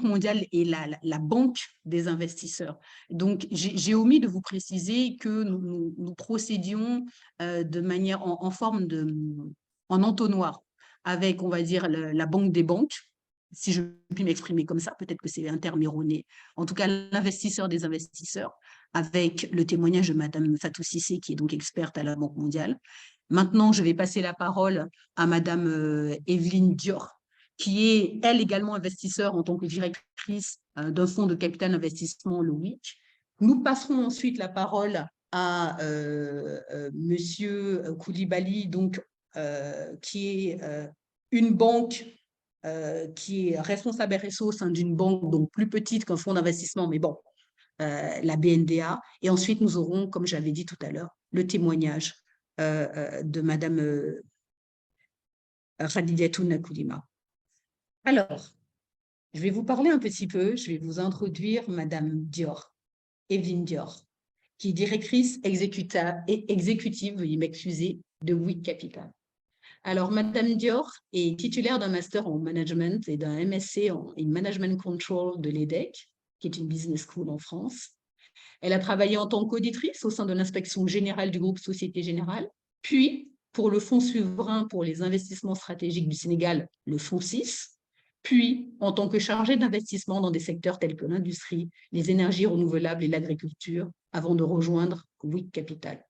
mondiale est la banque des investisseurs. Donc, j'ai omis de vous préciser que nous procédions de manière en forme en entonnoir avec, on va dire, la banque des banques, si je puis m'exprimer comme ça, peut-être que c'est un terme erroné. En tout cas, l'investisseur des investisseurs, avec le témoignage de Madame Fatou Cissé, qui est donc experte à la Banque mondiale. Maintenant, je vais passer la parole à Madame Evelyne Dior, qui est, elle, également investisseur en tant que directrice d'un fonds de capital investissement, le WIC. Nous passerons ensuite la parole à Monsieur Koulibaly, donc, qui est une banque qui est responsable RSE au sein d'une banque donc plus petite qu'un fonds d'investissement, mais bon, la BNDA. Et ensuite, nous aurons, comme j'avais dit tout à l'heure, le témoignage de Madame Khadijatou Nkoulima. Alors, je vais vous parler un petit peu, je vais vous introduire Madame Dior, Evelyne Dior, qui est directrice exécutive, veuillez m'excuser, de WIC Capital. Alors, Madame Dior est titulaire d'un master en management et d'un MSc en management control de l'EDEC, qui est une business school en France. Elle a travaillé en tant qu'auditrice au sein de l'inspection générale du groupe Société Générale, puis pour le Fonds souverain pour les investissements stratégiques du Sénégal, le FONSIS, puis en tant que chargée d'investissement dans des secteurs tels que l'industrie, les énergies renouvelables et l'agriculture, avant de rejoindre WIC Capital.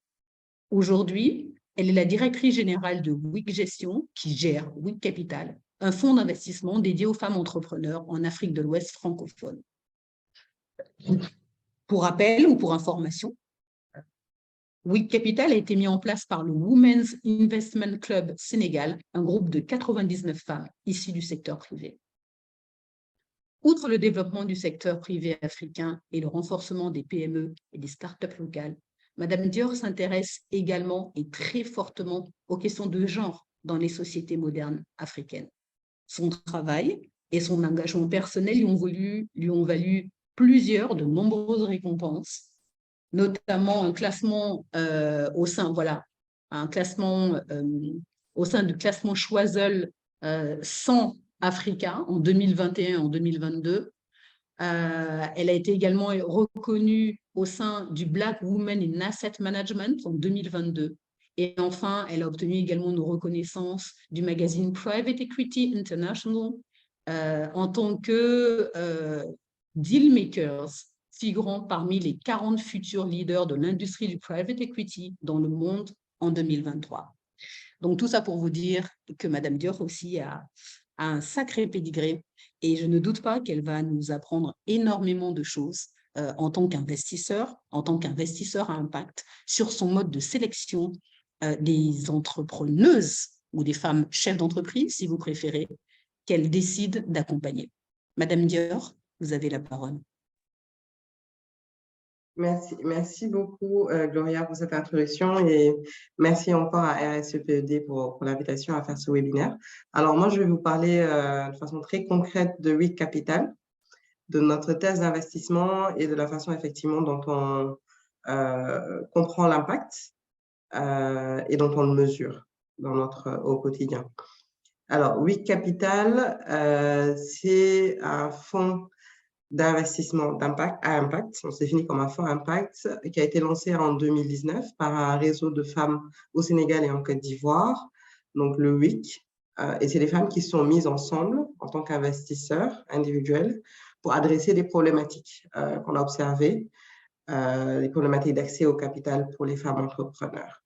Aujourd'hui, elle est la directrice générale de WIC Gestion, qui gère WIC Capital, un fonds d'investissement dédié aux femmes entrepreneurs en Afrique de l'Ouest francophone. Pour rappel ou pour information, WIC Capital a été mis en place par le Women's Investment Club Sénégal, un groupe de 99 femmes issues du secteur privé. Outre le développement du secteur privé africain et le renforcement des PME et des startups locales, Madame Dior s'intéresse également et très fortement aux questions de genre dans les sociétés modernes africaines. Son travail et son engagement personnel lui ont valu de nombreuses récompenses, notamment un classement au sein du classement Choiseul 100 Africa en 2021 et en 2022. Elle a été également reconnue au sein du Black Women in Asset Management en 2022. Et enfin, elle a obtenu également une reconnaissance du magazine Private Equity International en tant que deal makers, figurant parmi les 40 futurs leaders de l'industrie du private equity dans le monde en 2023. Donc, tout ça pour vous dire que Madame Dior aussi a un sacré pédigré et je ne doute pas qu'elle va nous apprendre énormément de choses en tant qu'investisseur à impact sur son mode de sélection des entrepreneuses ou des femmes chefs d'entreprise, si vous préférez, qu'elle décide d'accompagner. Madame Dior, vous avez la parole. Merci beaucoup, Gloria, pour cette introduction et merci encore à RSEPED pour l'invitation à faire ce webinaire. Alors, moi, je vais vous parler de façon très concrète de WIC Capital, de notre thèse d'investissement et de la façon effectivement dont on comprend l'impact et dont on le mesure au quotidien. Alors, WIC Capital, c'est un fonds d'investissement à impact, on se définit comme un fonds impact, qui a été lancé en 2019 par un réseau de femmes au Sénégal et en Côte d'Ivoire, donc le WIC, et c'est des femmes qui sont mises ensemble en tant qu'investisseurs individuels pour adresser des problématiques qu'on a observées, les problématiques d'accès au capital pour les femmes entrepreneurs.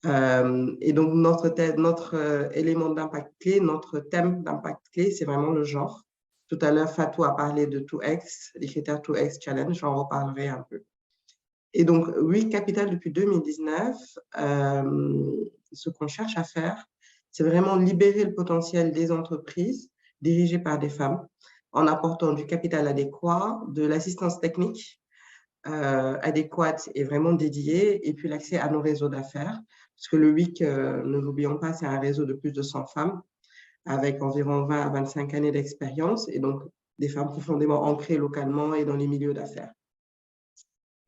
Et donc, notre élément d'impact clé, notre thème d'impact clé, c'est vraiment le genre. Tout à l'heure, Fatou a parlé de 2X, les critères 2X Challenge, j'en reparlerai un peu. Et donc, WIC Capital, depuis 2019, ce qu'on cherche à faire, c'est vraiment libérer le potentiel des entreprises dirigées par des femmes en apportant du capital adéquat, de l'assistance technique adéquate et vraiment dédiée, et puis l'accès à nos réseaux d'affaires. Parce que le WIC, ne l'oublions pas, c'est un réseau de plus de 100 femmes avec environ 20 à 25 années d'expérience et donc des femmes profondément ancrées localement et dans les milieux d'affaires.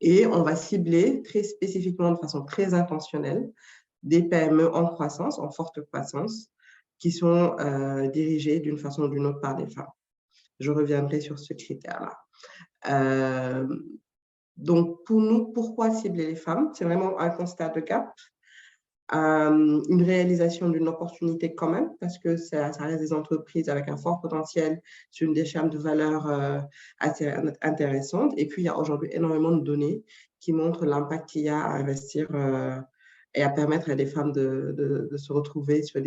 Et on va cibler très spécifiquement, de façon très intentionnelle, des PME en croissance, en forte croissance, qui sont dirigées d'une façon ou d'une autre par des femmes. Je reviendrai sur ce critère-là. Donc, pour nous, pourquoi cibler les femmes? C'est vraiment un constat de gap, une réalisation d'une opportunité quand même, parce que ça reste des entreprises avec un fort potentiel sur une des chaînes de valeur assez intéressante. Et puis, il y a aujourd'hui énormément de données qui montrent l'impact qu'il y a à investir et à permettre à des femmes de se retrouver sur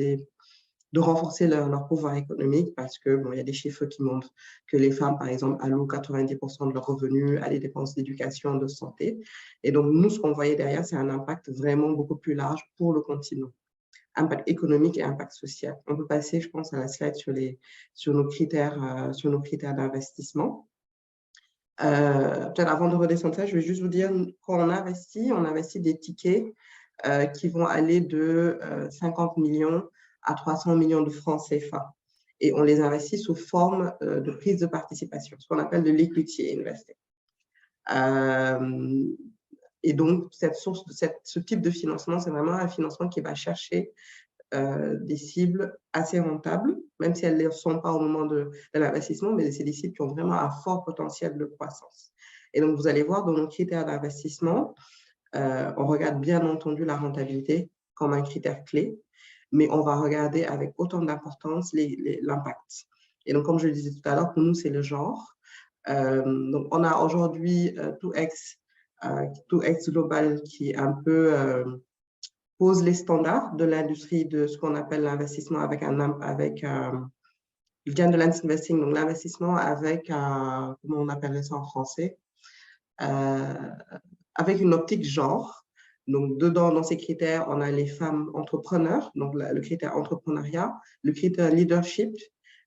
de renforcer leur pouvoir économique, parce que bon, il y a des chiffres qui montrent que les femmes, par exemple, allouent 90% de leurs revenus à des dépenses d'éducation, de santé. Et donc, nous, ce qu'on voyait derrière, c'est un impact vraiment beaucoup plus large pour le continent. Impact économique et impact social. On peut passer, je pense, à la slide sur nos critères d'investissement. Peut-être avant de redescendre ça, je vais juste vous dire, quand on investit des tickets qui vont aller de 50 millions à 300 millions de francs CFA. Et on les investit sous forme de prise de participation, ce qu'on appelle de l'equity investing. Et donc, ce type de financement, c'est vraiment un financement qui va chercher des cibles assez rentables, même si elles ne le sont pas au moment de l'investissement, mais c'est des cibles qui ont vraiment un fort potentiel de croissance. Et donc, vous allez voir dans nos critères d'investissement, on regarde bien entendu la rentabilité comme un critère clé, mais on va regarder avec autant d'importance l'impact. Et donc, comme je le disais tout à l'heure, pour nous, c'est le genre. Donc, on a aujourd'hui 2X Global qui un peu pose les standards de l'industrie de ce qu'on appelle l'investissement avec Gender-Lens Investing, donc l'investissement avec, comment on appellerait ça en français, avec une optique genre. Donc, dedans, dans ces critères, on a les femmes entrepreneurs, donc le critère entrepreneuriat, le critère leadership,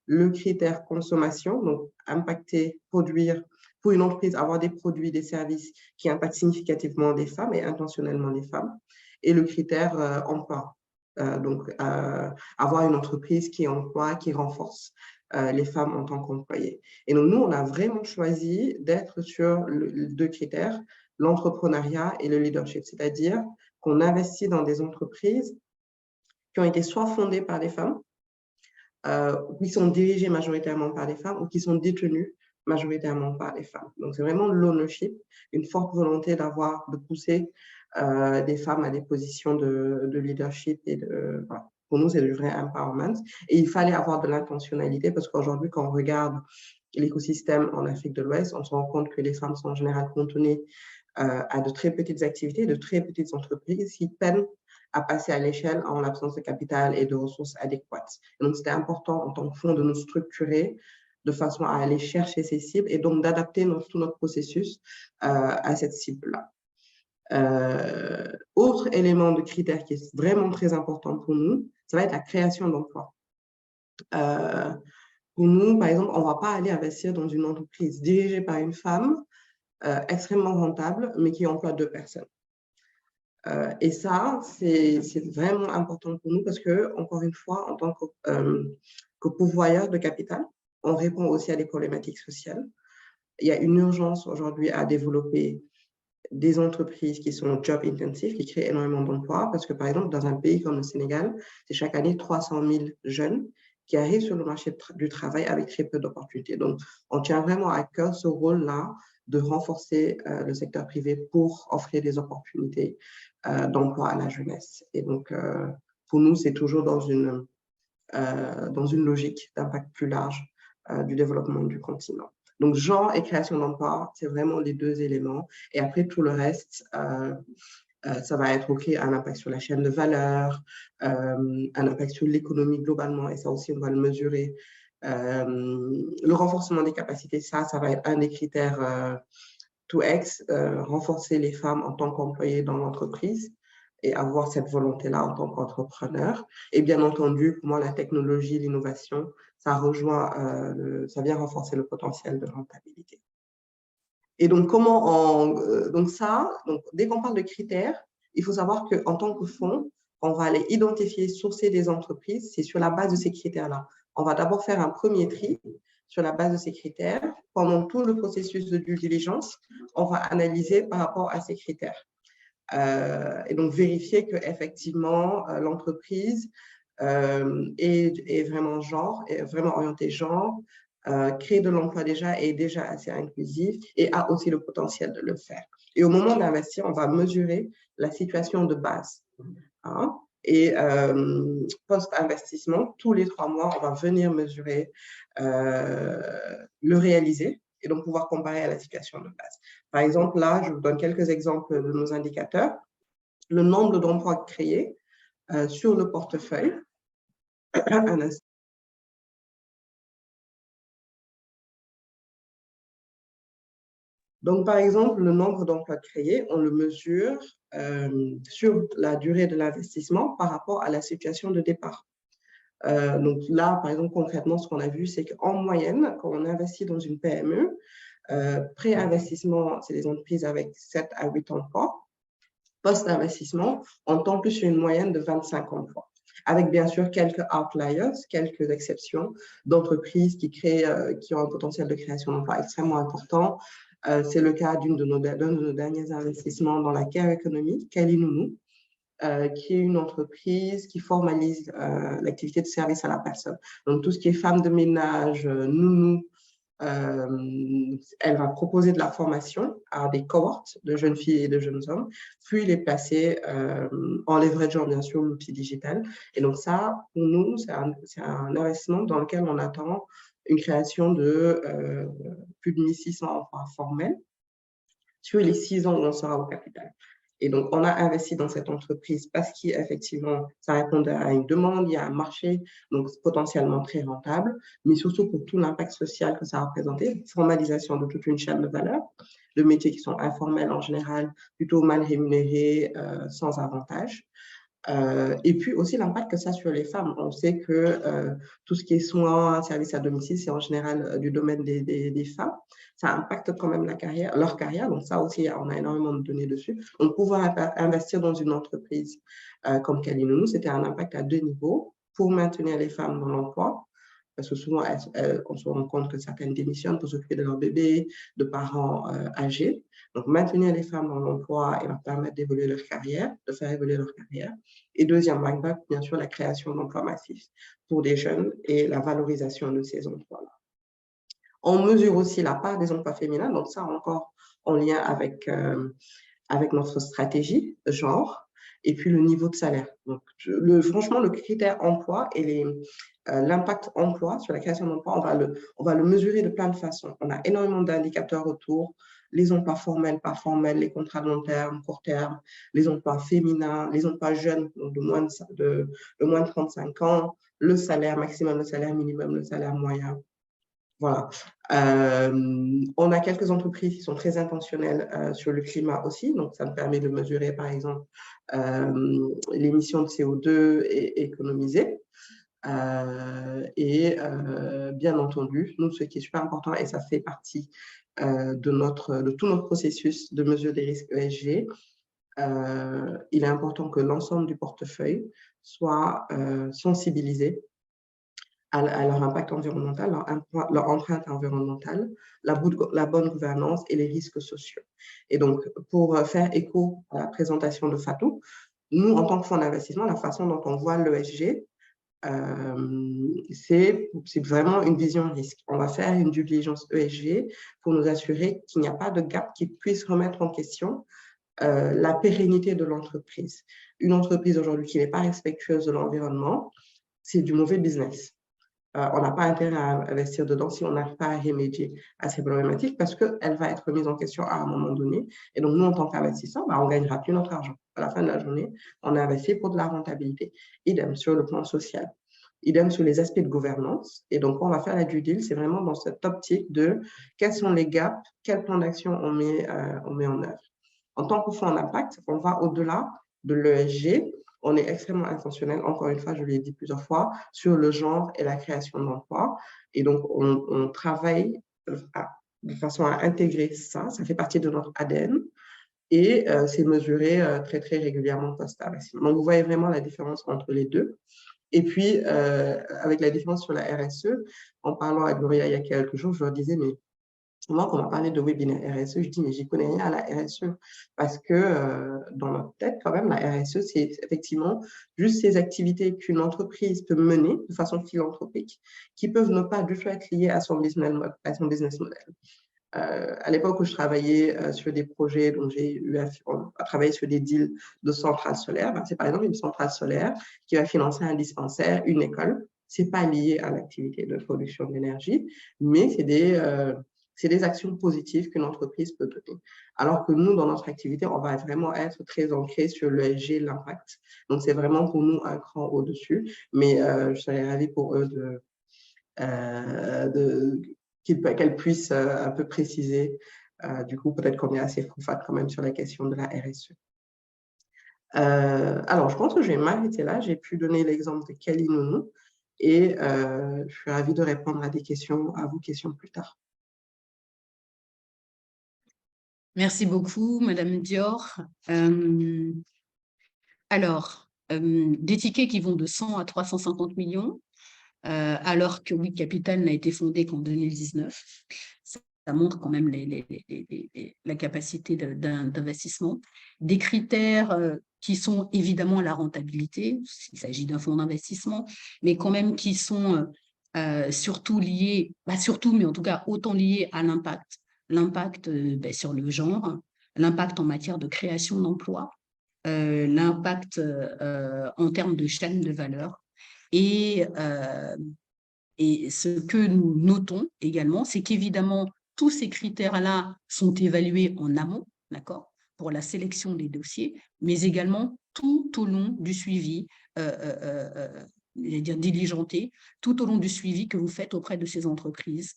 le critère consommation, donc impacter, produire, pour une entreprise, avoir des produits, des services qui impactent significativement des femmes et intentionnellement les femmes, et le critère emploi. Donc, avoir une entreprise qui emploie, qui renforce les femmes en tant qu'employées. Et donc, nous, on a vraiment choisi d'être sur deux critères, l'entrepreneuriat et le leadership, c'est-à-dire qu'on investit dans des entreprises qui ont été soit fondées par des femmes, qui sont dirigées majoritairement par des femmes ou qui sont détenues majoritairement par des femmes. Donc, c'est vraiment l'ownership, une forte volonté de pousser des femmes à des positions de leadership et voilà. Pour nous, c'est du vrai empowerment. Et il fallait avoir de l'intentionnalité parce qu'aujourd'hui, quand on regarde l'écosystème en Afrique de l'Ouest, on se rend compte que les femmes sont en général cantonnées à de très petites activités, de très petites entreprises qui peinent à passer à l'échelle en l'absence de capital et de ressources adéquates. Et donc, c'était important en tant que fonds de nous structurer de façon à aller chercher ces cibles et donc d'adapter tout notre processus à cette cible-là. Autre élément de critère qui est vraiment très important pour nous, ça va être la création d'emplois. Pour nous, par exemple, on ne va pas aller investir dans une entreprise dirigée par une femme extrêmement rentable, mais qui emploie 2 personnes. Et ça, c'est vraiment important pour nous parce que, encore une fois, en tant que pourvoyeur de capital, on répond aussi à des problématiques sociales. Il y a une urgence aujourd'hui à développer des entreprises qui sont job intensives, qui créent énormément d'emplois, parce que, par exemple, dans un pays comme le Sénégal, c'est chaque année 300 000 jeunes qui arrivent sur le marché du travail avec très peu d'opportunités. Donc, on tient vraiment à cœur ce rôle-là de renforcer le secteur privé pour offrir des opportunités d'emploi à la jeunesse. Et donc, pour nous, c'est toujours dans une logique d'impact plus large du développement du continent. Donc, genre et création d'emplois, c'est vraiment les 2 éléments. Et après, tout le reste, ça va être OK, un impact sur la chaîne de valeur, un impact sur l'économie globalement, et ça aussi, on va le mesurer. Le renforcement des capacités, ça va être un des critères 2X, renforcer les femmes en tant qu'employées dans l'entreprise et avoir cette volonté-là en tant qu'entrepreneur. Et bien entendu, pour moi, la technologie, l'innovation, ça vient renforcer le potentiel de rentabilité. Et donc, dès qu'on parle de critères, il faut savoir qu'en tant que fonds, on va aller identifier, sourcer des entreprises, c'est sur la base de ces critères-là. On va d'abord faire un premier tri sur la base de ces critères. Pendant tout le processus de due diligence, on va analyser par rapport à ces critères. Et donc, vérifier qu'effectivement, l'entreprise est vraiment orientée genre, crée de l'emploi déjà, est déjà assez inclusif et a aussi le potentiel de le faire. Et au moment d'investir, on va mesurer la situation de base. Hein. Et post-investissement, tous les 3 mois, on va venir mesurer, le réaliser et donc pouvoir comparer à la situation de base. Par exemple, là, je vous donne quelques exemples de nos indicateurs. Le nombre d'emplois créés sur le portefeuille. Un instant. Donc, par exemple, le nombre d'emplois créés, on le mesure sur la durée de l'investissement par rapport à la situation de départ. Donc là, par exemple, concrètement, ce qu'on a vu, c'est qu'en moyenne, quand on investit dans une PME, pré-investissement, c'est des entreprises avec 7 à 8 emplois. Post-investissement, on tombe plus sur une moyenne de 25 emplois, avec bien sûr quelques outliers, quelques exceptions d'entreprises qui ont un potentiel de création d'emplois extrêmement important. C'est le cas d'un de nos derniers investissements dans la care economy, Kalinounou, qui est une entreprise qui formalise l'activité de service à la personne. Donc, tout ce qui est femme de ménage, nounou, elle va proposer de la formation à des cohortes de jeunes filles et de jeunes hommes, puis les placer en leverageant bien sûr l'outil digital. Et donc ça, pour nous, c'est un investissement dans lequel on attend une création de plus de 1600 emplois formels sur les 6 ans où on sera au capital. Et donc, on a investi dans cette entreprise parce qu'effectivement, ça répondait à une demande, il y a un marché, donc potentiellement très rentable, mais surtout pour tout l'impact social que ça a représenté, formalisation de toute une chaîne de valeur, de métiers qui sont informels en général, plutôt mal rémunérés, sans avantage. Et puis aussi l'impact que ça a sur les femmes. On sait que tout ce qui est soins, services à domicile, c'est en général du domaine des femmes. Ça impacte quand même leur carrière. Donc ça aussi, on a énormément de données dessus. Donc pouvoir investir dans une entreprise comme Kalinounou, c'était un impact à 2 niveaux pour maintenir les femmes dans l'emploi. Parce que souvent, on se rend compte que certaines démissionnent pour s'occuper de leur bébé, de parents âgés. Donc, maintenir les femmes dans l'emploi et leur permettre d'évoluer leur carrière, de faire évoluer leur carrière. Et deuxième impact, bien sûr, la création d'emplois massifs pour des jeunes et la valorisation de ces emplois-là. On mesure aussi la part des emplois féminins, donc ça encore en lien avec notre stratégie de genre, et puis le niveau de salaire. Donc, franchement, le critère emploi et l'impact emploi sur la création d'emploi, on va le mesurer de plein de façons. On a énormément d'indicateurs autour, les emplois formels, pas formels, les contrats de long terme, court terme, les emplois féminins, les emplois jeunes de moins de 35 ans, le salaire maximum, le salaire minimum, le salaire moyen. Voilà. On a quelques entreprises qui sont très intentionnelles sur le climat aussi. Donc, ça me permet de mesurer, par exemple, l'émission de CO2 économisée. Bien entendu, nous, ce qui est super important, et ça fait partie de tout notre processus de mesure des risques ESG, il est important que l'ensemble du portefeuille soit sensibilisé à leur impact environnemental, leur empreinte environnementale, la bonne gouvernance et les risques sociaux. Et donc, pour faire écho à la présentation de Fatou, nous, en tant que fonds d'investissement, la façon dont on voit l'ESG, c'est vraiment une vision risque. On va faire une due diligence ESG pour nous assurer qu'il n'y a pas de gap qui puisse remettre en question la pérennité de l'entreprise. Une entreprise aujourd'hui qui n'est pas respectueuse de l'environnement, c'est du mauvais business. On n'a pas intérêt à investir dedans si on n'arrive pas à remédier à ces problématiques parce qu'elle va être mise en question à un moment donné. Et donc, nous, en tant qu'investisseurs, on ne gagnera plus notre argent. À la fin de la journée, on a investi pour de la rentabilité. Idem sur le plan social. Idem sur les aspects de gouvernance. Et donc, on va faire la due deal. C'est vraiment dans cette optique de quels sont les gaps, quel plan d'action on met en œuvre. En tant que fonds d'impact, on va au-delà de l'ESG. On est extrêmement intentionnel, encore une fois, je l'ai dit plusieurs fois, sur le genre et la création d'emplois. Et donc, on travaille de façon à intégrer ça. Ça fait partie de notre ADN et c'est mesuré très, très régulièrement post-investissement. Donc, vous voyez vraiment la différence entre les deux. Et puis, avec la différence sur la RSE, en parlant à Gloria il y a quelques jours, je leur disais, mais Moi, quand on m'a parlé de webinaire RSE, je dis, mais j'y connais rien à la RSE. Parce que dans notre tête, quand même, la RSE, c'est effectivement juste ces activités qu'une entreprise peut mener de façon philanthropique, qui peuvent ne pas du tout être liées à son business model. À l'époque où je travaillais sur des projets, donc j'ai eu à travailler sur des deals de centrales solaires, c'est par exemple une centrale solaire qui va financer un dispensaire, une école. C'est pas lié à l'activité de production d'énergie, mais c'est des actions positives qu'une entreprise peut donner. Alors que nous, dans notre activité, on va vraiment être très ancré sur l'ESG, l'impact. Donc, c'est vraiment pour nous un cran au-dessus. Mais je serais ravie pour eux qu'elle puisse un peu préciser. Du coup, peut-être qu'on est assez fat quand même sur la question de la RSE. Alors, je pense que je vais m'arrêter là. J'ai pu donner l'exemple de Kelly Nounou et je suis ravie de répondre à vos questions plus tard. Merci beaucoup, Madame Dior. Alors, des tickets qui vont de 100 à 350 millions, alors que Oui Capital n'a été fondé qu'en 2019. Ça montre quand même la capacité d'investissement. Des critères qui sont évidemment la rentabilité, il s'agit d'un fonds d'investissement, mais quand même qui sont surtout liés, pas surtout, mais en tout cas autant liés à l'impact. L'impact sur le genre, l'impact en matière de création d'emplois, l'impact en termes de chaîne de valeur. Et ce que nous notons également, c'est qu'évidemment, tous ces critères-là sont évalués en amont, d'accord, pour la sélection des dossiers, mais également tout au long du suivi, dire diligenté, tout au long du suivi que vous faites auprès de ces entreprises,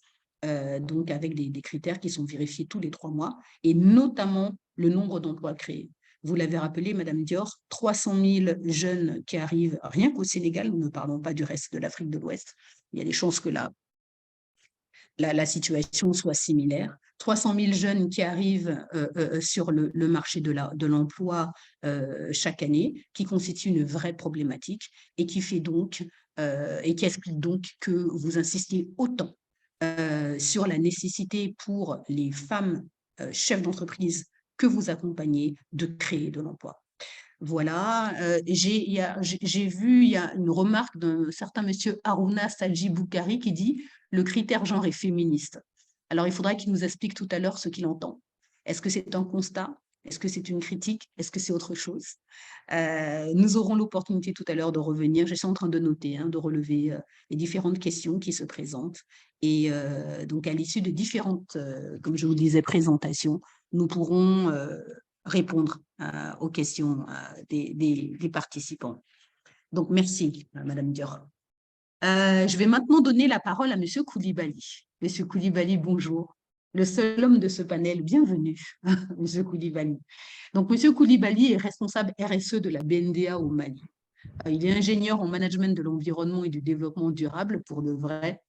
donc avec des critères qui sont vérifiés tous les 3 mois, et notamment le nombre d'emplois créés. Vous l'avez rappelé, Madame Dior, 300 000 jeunes qui arrivent rien qu'au Sénégal, nous ne parlons pas du reste de l'Afrique de l'Ouest. Il y a des chances que la situation soit similaire. 300 000 jeunes qui arrivent sur le marché de l'emploi chaque année, qui constitue une vraie problématique et qui fait donc et qui explique donc que vous insistez autant sur la nécessité pour les femmes chefs d'entreprise que vous accompagnez de créer de l'emploi. Voilà, j'ai vu, il y a une remarque d'un certain monsieur Aruna Salji Boukari qui dit « le critère genre est féministe ». Alors, il faudra qu'il nous explique tout à l'heure ce qu'il entend. Est-ce que c'est un constat? Est-ce que c'est une critique? Est-ce que c'est autre chose? Nous aurons l'opportunité tout à l'heure de revenir. Je suis en train de noter, de relever les différentes questions qui se présentent. Et donc, à l'issue de différentes, comme je vous disais, présentations, nous pourrons répondre aux questions des participants. Donc, merci, Madame Dior. Je vais maintenant donner la parole à Monsieur Koulibaly. Monsieur Koulibaly, bonjour. Le seul homme de ce panel, bienvenue, Monsieur Koulibaly. Donc, Monsieur Koulibaly est responsable RSE de la BNDA au Mali. Il est ingénieur en management de l'environnement et du développement durable pour le vrai.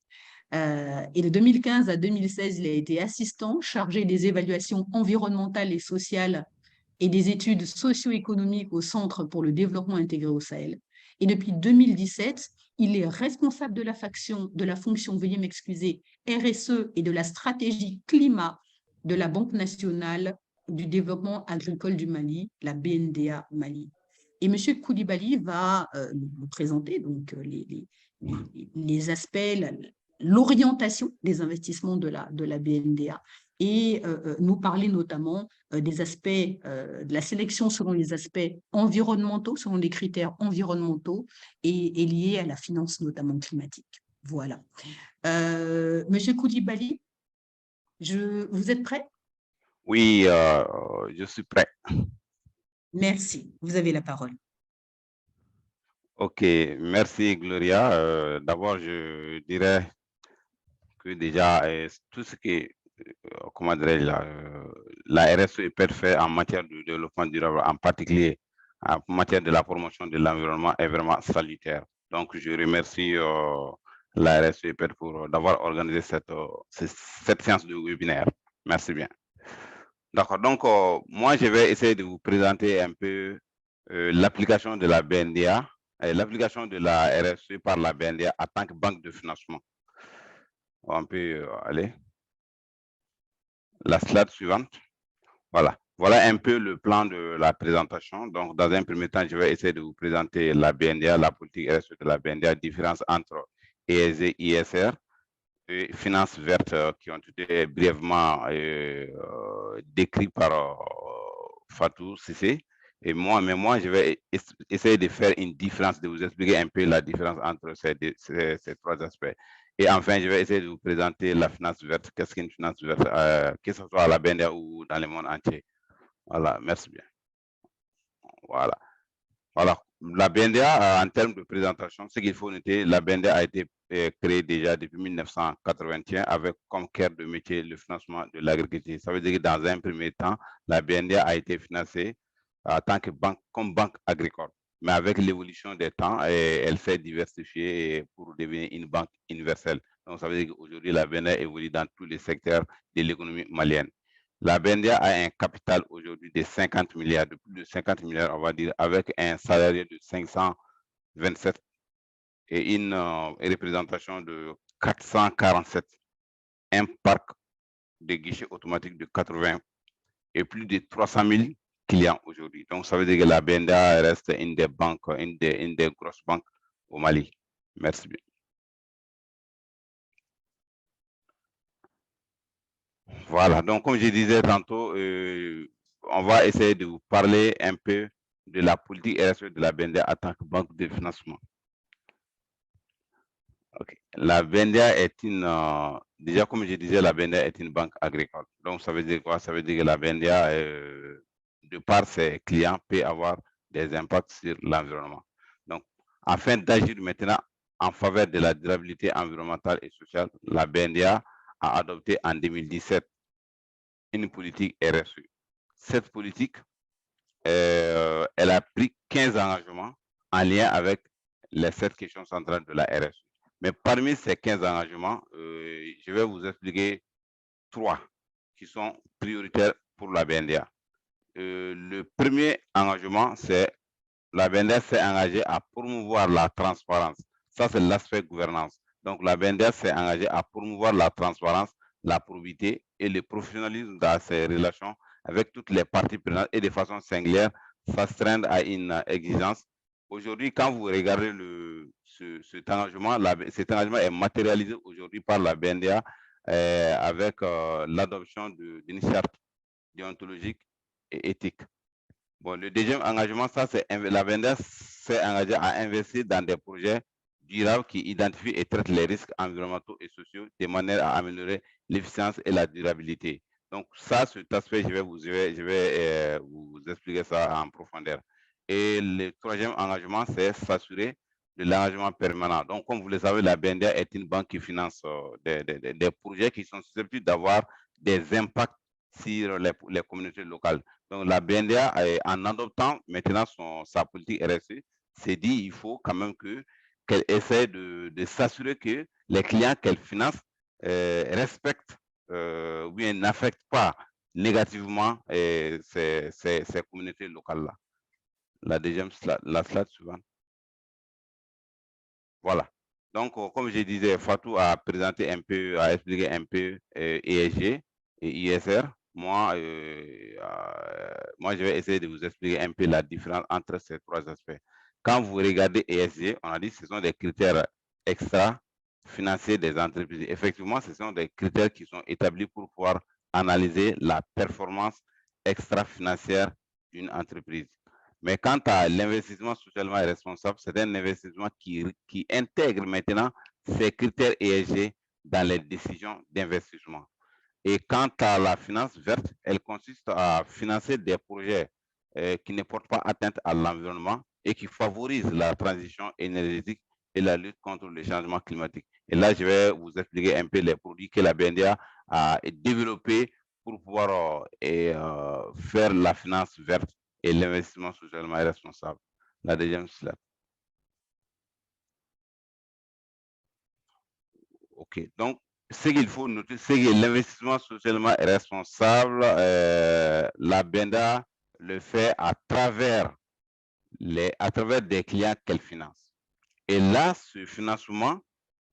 Et de 2015 à 2016, il a été assistant chargé des évaluations environnementales et sociales et des études socio-économiques au Centre pour le développement intégré au Sahel. Et depuis 2017, il est responsable de la fonction, veuillez m'excuser, RSE et de la stratégie climat de la Banque nationale du développement agricole du Mali, la BNDA Mali. Et M. Koulibaly va nous présenter donc, les aspects, l'orientation des investissements de la BNDA et nous parler notamment des aspects de la sélection selon les aspects environnementaux, selon les critères environnementaux et liés à la finance notamment climatique. Voilà. Monsieur Koulibaly, vous êtes prêt? Oui, je suis prêt. Merci. Vous avez la parole. OK, merci Gloria. D'abord, je dirais que déjà, tout ce qui comment dirais-je, la RSE est parfaite en matière de développement durable, en particulier en matière de la promotion de l'environnement, est vraiment salutaire. Donc, je remercie la RSE pour d'avoir organisé cette séance de webinaire. Merci bien. D'accord. Donc, moi, je vais essayer de vous présenter un peu l'application de la BNDA et l'application de la RSE par la BNDA en tant que banque de financement. On peut aller. la slide suivante. Voilà. Voilà un peu le plan de la présentation. Donc, dans un premier temps, je vais essayer de vous présenter la BNDA, la politique RSE de la BNDA, différence entre ESG, ISR et finances vertes qui ont été brièvement décrits par Fatou Cissé. Et moi, je vais essayer de faire une différence, de vous expliquer un peu la différence entre ces trois aspects. Et enfin, je vais essayer de vous présenter la finance verte. Qu'est-ce qu'une finance verte, que ce soit à la BNDA ou dans le monde entier. Voilà, merci bien. Voilà. Voilà. La BNDA, en termes de présentation, ce qu'il faut noter, la BNDA a été créée déjà depuis 1981 avec comme cœur de métier le financement de l'agriculture. Ça veut dire que dans un premier temps, la BNDA a été financée en tant que banque, comme banque agricole. Mais avec l'évolution des temps, elle s'est diversifiée pour devenir une banque universelle. Donc, ça veut dire qu'aujourd'hui, la BNDA évolue dans tous les secteurs de l'économie malienne. La BNDA a un capital aujourd'hui de 50 milliards, de plus de 50 milliards, on va dire, avec un salarié de 527 et une représentation de 447, un parc de guichets automatiques de 80 et plus de 300 000 clients aujourd'hui. Donc, ça veut dire que la BNDA reste une des banques, une des grosses banques au Mali. Merci bien. Voilà, donc comme je disais tantôt, on va essayer de vous parler un peu de la politique RSE de la BNDA en tant que banque de financement. Okay. La BNDA est déjà comme je disais, la BNDA est une banque agricole. Donc ça veut dire quoi? Ça veut dire que la BNDA, de par ses clients, peut avoir des impacts sur l'environnement. Donc, afin d'agir maintenant en faveur de la durabilité environnementale et sociale, la BNDA a adopté en 2017 une politique RSE. Cette politique, elle a pris 15 engagements en lien avec les 7 questions centrales de la RSE. Mais parmi ces 15 engagements, je vais vous expliquer 3 qui sont prioritaires pour la BNDA. Le premier engagement, c'est la BNDA s'est engagée à promouvoir la transparence. Ça, c'est l'aspect gouvernance. Donc, la BNDA s'est engagée à promouvoir la transparence, la probité et le professionnalisme dans ses relations avec toutes les parties prenantes et de façon singulière s'astreindre à une exigence. Aujourd'hui, quand vous regardez cet engagement est matérialisé aujourd'hui par la BNDA avec l'adoption d'une charte déontologique et éthique. Bon, le deuxième engagement, ça, c'est la BNDA s'est engagée à investir dans des projets durables qui identifient et traitent les risques environnementaux et sociaux de manière à améliorer l'efficience et la durabilité. Donc, ça, cet aspect, je vais vous expliquer ça en profondeur. Et le troisième engagement, c'est s'assurer de l'engagement permanent. Donc, comme vous le savez, la BNDA est une banque qui finance des projets qui sont susceptibles d'avoir des impacts sur les communautés locales. Donc, la BNDA, en adoptant maintenant sa politique RSE, s'est dit il faut quand même qu'elle essaie de s'assurer que les clients qu'elle finance respectent ou bien n'affectent pas négativement ces communautés locales-là. La deuxième slide, la slide suivante. Voilà. Donc, comme je disais, Fatou a présenté un peu, a expliqué un peu ESG et ISR. Moi, je vais essayer de vous expliquer un peu la différence entre ces 3 aspects. Quand vous regardez ESG, on a dit que ce sont des critères extra-financiers des entreprises. Effectivement, ce sont des critères qui sont établis pour pouvoir analyser la performance extra-financière d'une entreprise. Mais quant à l'investissement socialement responsable, c'est un investissement qui intègre maintenant ces critères ESG dans les décisions d'investissement. Et quant à la finance verte, elle consiste à financer des projets qui ne portent pas atteinte à l'environnement et qui favorisent la transition énergétique et la lutte contre le changement climatique. Et là, je vais vous expliquer un peu les produits que la BNDA a développés pour pouvoir faire la finance verte et l'investissement socialement responsable. La deuxième slide. OK. Donc, ce qu'il faut noter, c'est que l'investissement socialement responsable, la BNDA le fait à travers des clients qu'elle finance. Et là, ce financement,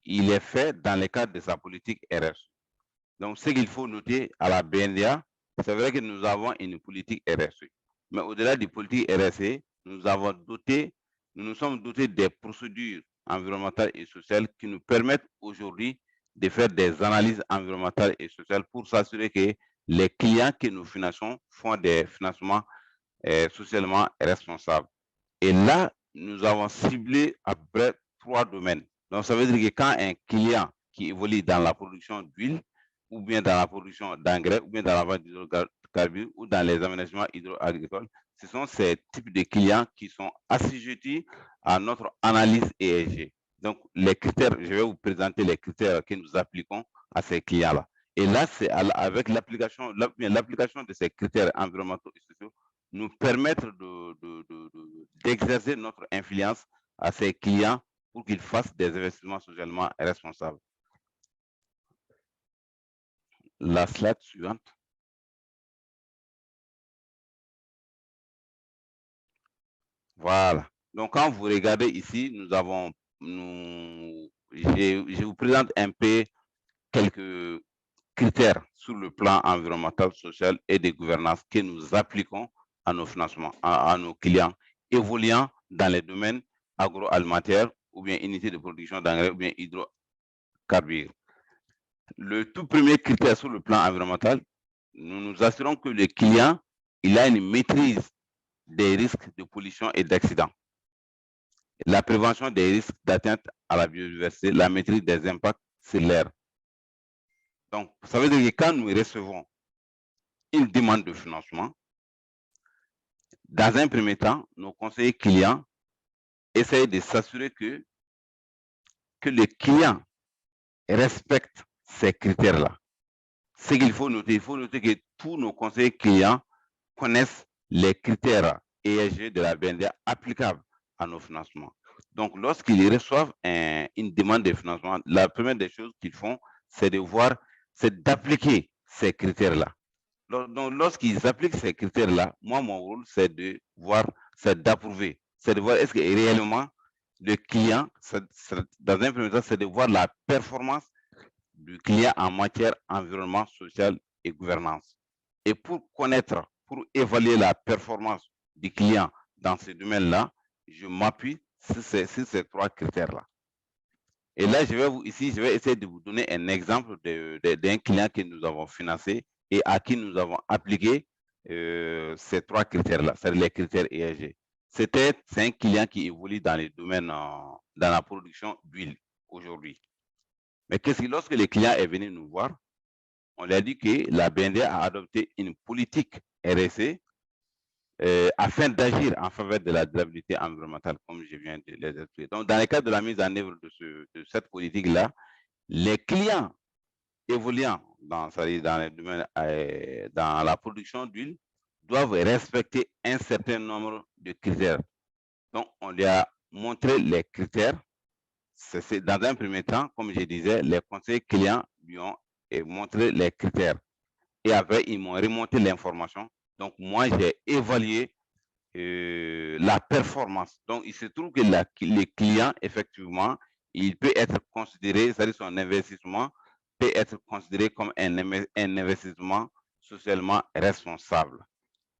il est fait dans le cadre de sa politique RSE. Donc, ce qu'il faut noter à la BNDA, c'est vrai que nous avons une politique RSE. Mais au-delà des politiques RSE, nous nous sommes dotés des procédures environnementales et sociales qui nous permettent aujourd'hui de faire des analyses environnementales et sociales pour s'assurer que les clients que nous finançons font des financements socialement responsables. Et là, nous avons ciblé à peu près 3 domaines. Donc, ça veut dire que quand un client qui évolue dans la production d'huile, ou bien dans la production d'engrais, ou bien dans la vente d'hydrocarbures, ou dans les aménagements hydro-agricoles, ce sont ces types de clients qui sont assujettis à notre analyse ESG. Donc, les critères, je vais vous présenter les critères que nous appliquons à ces clients-là. Et là, c'est avec l'application de ces critères environnementaux et sociaux, nous permettre d'exercer notre influence à ces clients pour qu'ils fassent des investissements socialement responsables. La slide suivante. Voilà. Donc, quand vous regardez ici, je vous présente un peu quelques critères sur le plan environnemental, social et de gouvernance que nous appliquons à nos financements, à nos clients évoluant dans les domaines agroalimentaires ou bien unités de production d'engrais ou bien hydrocarbures. Le tout premier critère sur le plan environnemental, nous nous assurons que le client il a une maîtrise des risques de pollution et d'accident, la prévention des risques d'atteinte à la biodiversité, la maîtrise des impacts sur l'air. Donc, ça veut dire que quand nous recevons une demande de financement, dans un premier temps, nos conseillers clients essayent de s'assurer que le client respecte ces critères-là. Ce qu'il faut noter, que tous nos conseillers clients connaissent les critères ESG de la BNDA applicables à nos financements. Donc, lorsqu'ils reçoivent une demande de financement, la première des choses qu'ils font, c'est d'appliquer ces critères-là. Donc, lorsqu'ils appliquent ces critères-là, moi, mon rôle, c'est d'approuver. C'est de voir est-ce que réellement le client, dans un premier temps, c'est de voir la performance du client en matière environnement, social et gouvernance. Et pour évaluer la performance du client dans ce domaine-là, je m'appuie sur ces 3 critères-là. Et là, je vais essayer de vous donner un exemple d'un client que nous avons financé et à qui nous avons appliqué ces 3 critères-là, c'est-à-dire les critères ESG. C'est un client qui évolue dans les domaines, dans la production d'huile aujourd'hui. Mais lorsque le client est venu nous voir, on lui a dit que la BNDA a adopté une politique RSE afin d'agir en faveur de la durabilité environnementale, comme je viens de les expliquer. Donc, dans le cadre de la mise en œuvre de cette politique-là, les clients évoluant dans les domaines, dans la production d'huile doivent respecter un certain nombre de critères. Donc, on lui a montré les critères. Dans un premier temps, comme je disais, les conseillers clients lui ont montré les critères. Et après, ils m'ont remonté l'information. Donc, moi, j'ai évalué la performance. Donc, il se trouve que le client, effectivement, il peut être considéré, c'est-à-dire son investissement peut être considéré comme un investissement socialement responsable.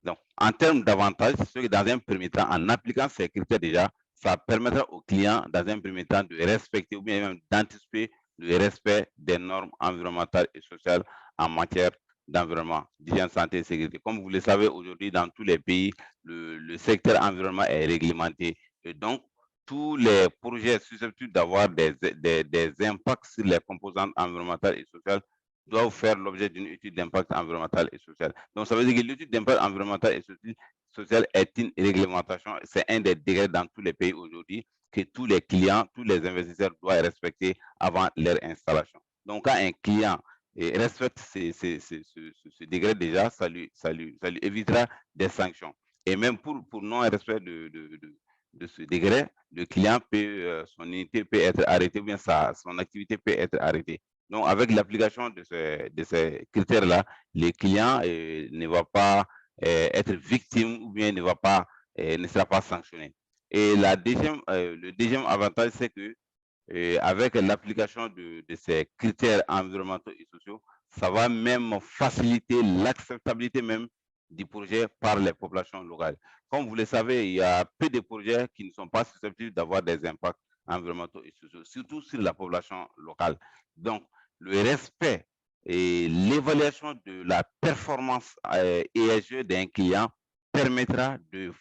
Donc, en termes d'avantages, c'est que dans un premier temps, en appliquant ces critères déjà, ça permettra au client, dans un premier temps, de respecter ou bien même d'anticiper le respect des normes environnementales et sociales en matière d'environnement, d'hygiène, santé et sécurité. Comme vous le savez, aujourd'hui, dans tous les pays, le secteur environnement est réglementé. Et donc, tous les projets susceptibles d'avoir des impacts sur les composantes environnementales et sociales doivent faire l'objet d'une étude d'impact environnemental et social. Donc, ça veut dire que l'étude d'impact environnemental et social est une réglementation. C'est un des degrés dans tous les pays aujourd'hui que tous les clients, tous les investisseurs doivent respecter avant leur installation. Donc, quand un client respecte ce degré déjà, ça lui évitera des sanctions. Et même pour non-respect de ce degré, le client son unité peut être arrêtée, ou bien son activité peut être arrêtée. Donc, avec l'application de ces critères-là, le client ne va pas être victime ou bien ne sera pas sanctionné. Et le deuxième avantage, c'est que avec l'application de ces critères environnementaux et sociaux, ça va même faciliter l'acceptabilité même du projet par les populations locales. Comme vous le savez, il y a peu de projets qui ne sont pas susceptibles d'avoir des impacts environnementaux et sociaux, surtout sur la population locale. Donc, le respect et l'évaluation de la performance ESG d'un client permettra de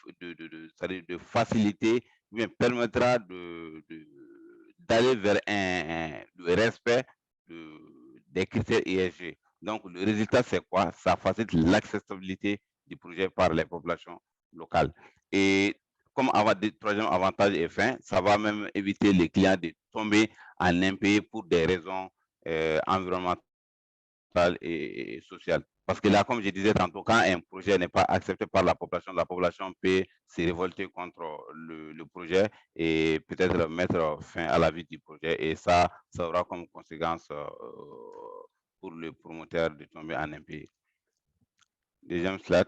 faciliter, mais permettra d'aller vers le respect des critères ESG. Donc, le résultat, c'est quoi? Ça facilite l'accessibilité du projet par les populations locales. Et comme troisième avantage est fin, ça va même éviter les clients de tomber en impayé pour des raisons environnementales et sociales. Parce que là, comme je disais tantôt, quand un projet n'est pas accepté par la population peut se révolter contre le projet et peut-être mettre fin à la vie du projet. Et ça aura comme conséquence pour le promoteur de tomber en impayé. Deuxième slide,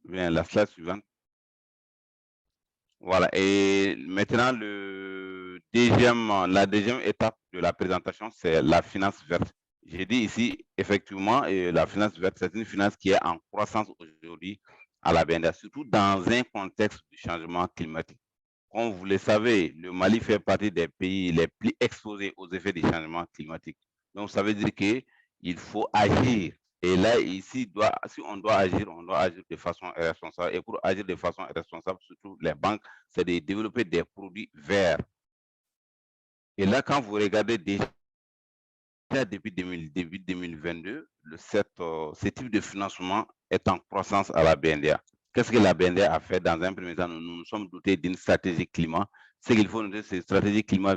bien la slide suivante. Voilà, et maintenant, la deuxième étape de la présentation, c'est la finance verte. J'ai dit ici, effectivement, la finance verte, c'est une finance qui est en croissance aujourd'hui à la BNDA, surtout dans un contexte de changement climatique. Comme vous le savez, le Mali fait partie des pays les plus exposés aux effets des changements climatiques. Donc, ça veut dire qu'il faut agir. Et là, ici, si on doit agir de façon responsable. Et pour agir de façon responsable, surtout les banques, c'est de développer des produits verts. Et là, quand vous regardez déjà depuis début 2022, ce type de financement est en croissance à la BNDA. Qu'est-ce que la BNDA a fait? Dans un premier temps, nous nous sommes dotés d'une stratégie climat. Ce qu'il faut noter, cette stratégie climat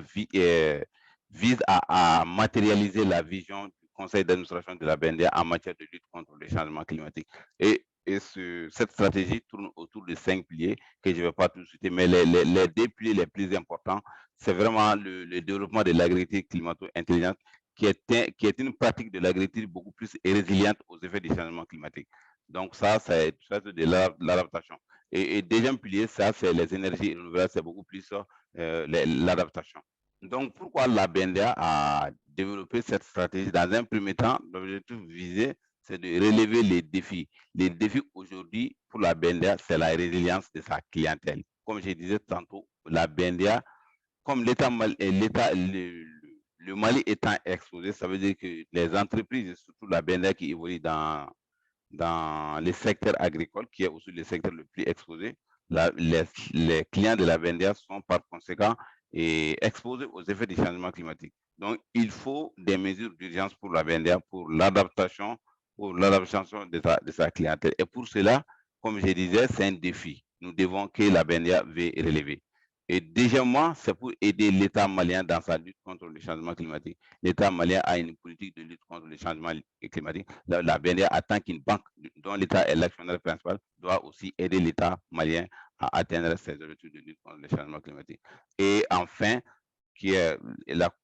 vise à matérialiser la vision du conseil d'administration de la BNDA en matière de lutte contre le changement climatique. Et cette stratégie tourne autour de 5 piliers que je ne vais pas tout citer, mais les 2 piliers les plus importants, c'est vraiment le développement de l'agriculture climato-intelligente, qui est une pratique de l'agriculture beaucoup plus résiliente aux effets du changement climatique. Donc ça, c'est de l'adaptation. Et deuxième pilier, ça, c'est les énergies renouvelables, c'est beaucoup plus l'adaptation. Donc, pourquoi la BNDA a développé cette stratégie? Dans un premier temps, l'objectif visé, c'est de relever les défis. Les défis aujourd'hui pour la BNDA, c'est la résilience de sa clientèle. Comme je disais tantôt, la BNDA, comme le Mali étant exposé, ça veut dire que les entreprises, surtout la BNDA qui évolue dans le secteur agricole, qui est aussi le secteur le plus exposé, les clients de la BNDA sont par conséquent exposés aux effets du changement climatique. Donc, il faut des mesures d'urgence pour la BNDA, pour l'adaptation de sa clientèle. Et pour cela, comme je disais, c'est un défi. Nous devons que la BNDA veut relever. Et deuxièmement, c'est pour aider l'État malien dans sa lutte contre le changement climatique. L'État malien a une politique de lutte contre le changement climatique. La BNDA attend qu'une banque dont l'État est l'actionnaire principal doit aussi aider l'État malien à atteindre ses objectifs de lutte contre le changement climatique. Et enfin, qui est la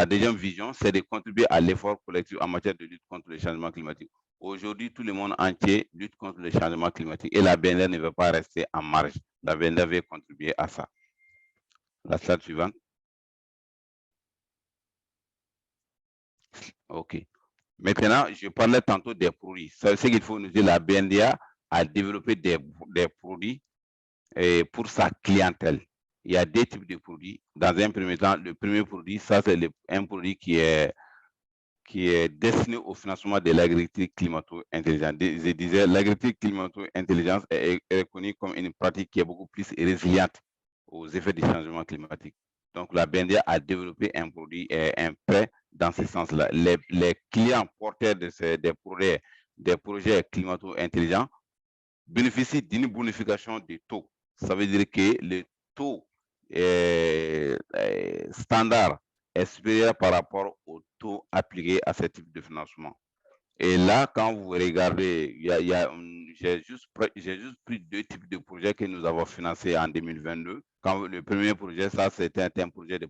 deuxième vision, c'est de contribuer à l'effort collectif en matière de lutte contre le changement climatique. Aujourd'hui, tout le monde entier lutte contre le changement climatique et la BNDA ne veut pas rester en marge. La BNDA veut contribuer à ça. La slide suivante. OK. Maintenant, je parlais tantôt des produits. C'est ce qu'il faut nous dire. La BNDA a développé des produits pour sa clientèle. Il y a 2 types de produits. Dans un premier temps, le premier produit, ça c'est un produit qui est destiné au financement de l'agriculture climato-intelligente. Je disais, l'agriculture climato-intelligente est reconnue comme une pratique qui est beaucoup plus résiliente aux effets du changement climatique. Donc, la BNDA a développé un produit, un prêt dans ce sens-là. Les clients porteurs des projets climato-intelligents bénéficient d'une bonification du taux. Ça veut dire que le taux standard est supérieur par rapport au taux appliqué à ce type de financement. Et là, quand vous regardez, j'ai juste pris 2 types de projets que nous avons financés en 2022. Quand le premier projet, ça, c'était un projet de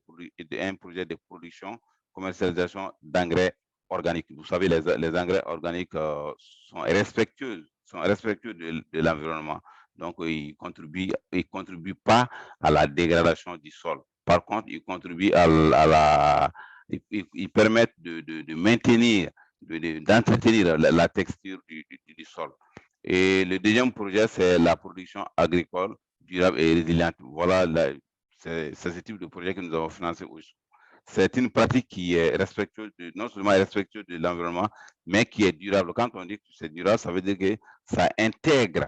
production, commercialisation d'engrais organiques. Vous savez, les engrais organiques sont respectueux de l'environnement. Donc, ils ne contribuent pas à la dégradation du sol. Par contre, ils contribuent ils permettent de maintenir, d'entretenir la texture du sol. Et le deuxième projet, c'est la production agricole durable et résiliente. Voilà, c'est ce type de projet que nous avons financé aujourd'hui. C'est une pratique qui est respectueuse, non seulement respectueuse de l'environnement, mais qui est durable. Quand on dit que c'est durable, ça veut dire que ça intègre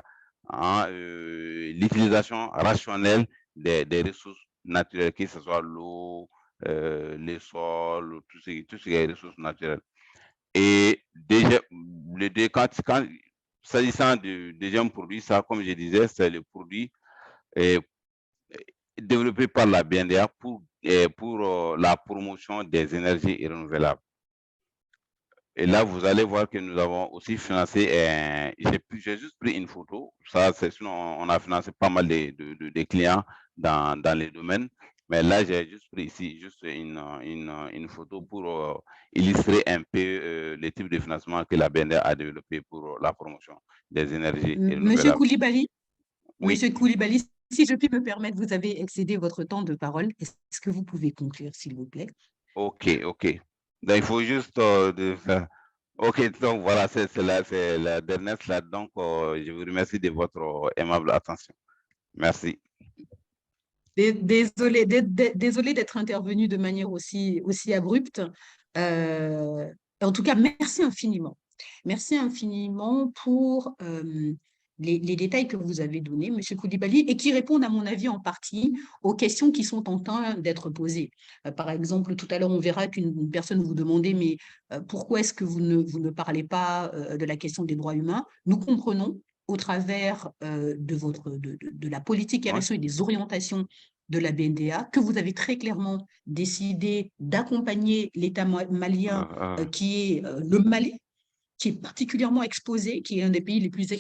l'utilisation rationnelle des ressources naturelles, que ce soit l'eau, les sols, tout ce qui est ressources naturelles. Et déjà, s'agissant du deuxième produit, ça, comme je disais, c'est le produit développé par la BNDA pour la promotion des énergies renouvelables. Et là, vous allez voir que nous avons aussi financé, j'ai juste pris une photo, ça, sinon on a financé pas mal de clients dans les domaines, mais là, j'ai juste pris ici juste une photo pour illustrer un peu les types de financement que la BNDA a développé pour la promotion des énergies renouvelables. Monsieur Koulibaly, Oui. Monsieur Koulibaly, si je puis me permettre, vous avez excédé votre temps de parole. Est-ce que vous pouvez conclure, s'il vous plaît? Ok. Donc, il faut juste ok, donc voilà, c'est la dernière slide. Donc, je vous remercie de votre aimable attention. Merci. Désolée d'être intervenue de manière aussi abrupte. En tout cas, merci infiniment. Merci infiniment pour les détails que vous avez donnés, M. Koulibaly, et qui répondent, à mon avis, en partie aux questions qui sont en train d'être posées. Par exemple, tout à l'heure, on verra qu'une personne vous demandait, mais pourquoi est-ce que vous ne parlez pas de la question des droits humains? Nous comprenons, au travers de la politique RSE et des orientations de la BNDA, que vous avez très clairement décidé d'accompagner l'État malien, qui est le Mali, qui est particulièrement exposé, qui est un des pays les plus